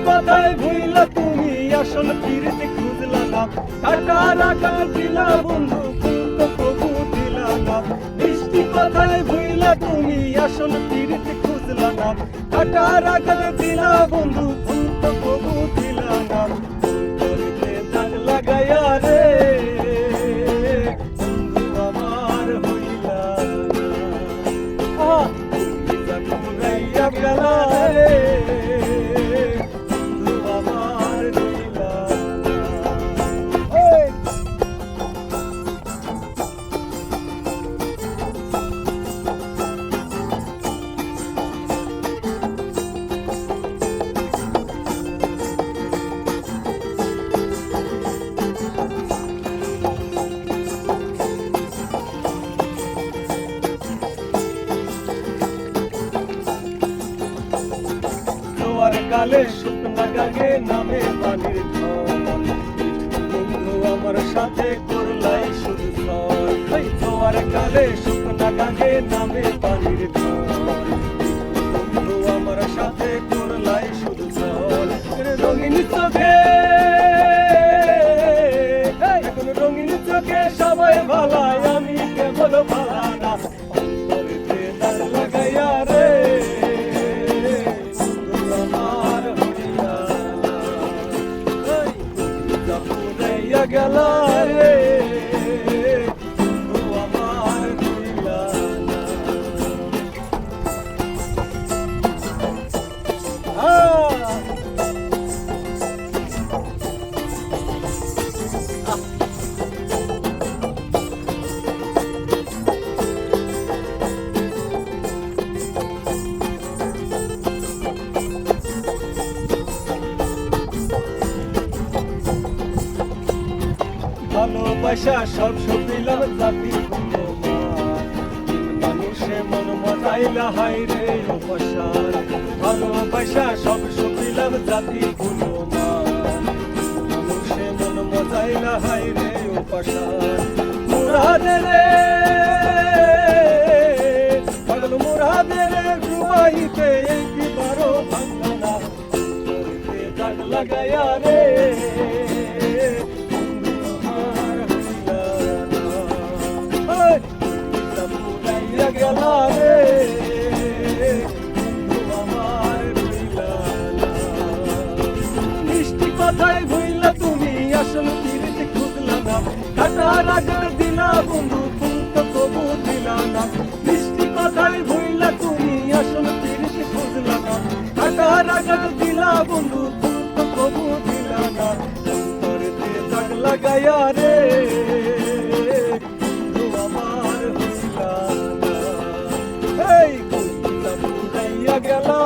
কথায় ভুইলা তুমি আসল ফিরতে খুঁজলা না, টাকা রাখা দিলা বন্ধু তো প্রভু দিলা না। মিষ্টি কথায় ভুইলা তুমি আসল ফিরতে খুঁজলা না, টাকা রাখা দিলা বন্ধু তো প্রভু দিলা না। অন্তরে দাগ লাগাইয়া রে বন্ধু আমার হইলা না, পুরাইয়া গেলা রে কালে শুকনা গাগে নামে পানির ঝড়, বন্ধু আমার সাথে করলাই শুধু ঝড়। জোয়ার কালে শুকনা গাগে নামে পানির ঝড়, বন্ধু আমার সাথে করলাই শুধু ঝড়। রঙিন চোখে এখন রঙিন চোখে সবাই ভালাই, আমি কেবল ভালা না। অন্তরে দাগ লাগাইয়া রে গেলা রে বন্ধু আমার হইলা না। ভালোবাসা সব সপিলাম জাতি মানুষে মন মজাইলা হাই রে উপসার। ভালোবাসা সব সপিলাম জাতি মানুষে মন মজাইলা হাই রে উপসার। মুরাদে রে পাগল মুরাদে রে ঘুমাইতে কি বারো ভাঙনা, দাগ লাগাইয়া রে গেলা রে বন্ধু আমার হইলা না। মিষ্টি কথায় ভুইলা তুমি আসল ফিরতে খুঁজলা না, টাকা রাখা দিলা বন্ধু তো প্রভু দিলা না। মিষ্টি কথায় ভুইলা তুমি আসল ফিরতে খুঁজলা না, টাকা রাখা দিলা বন্ধু তো প্রভু দিলা না। অন্তরে দাগ লাগাইয়া রে বন্ধু আমার হইলা না। গেলা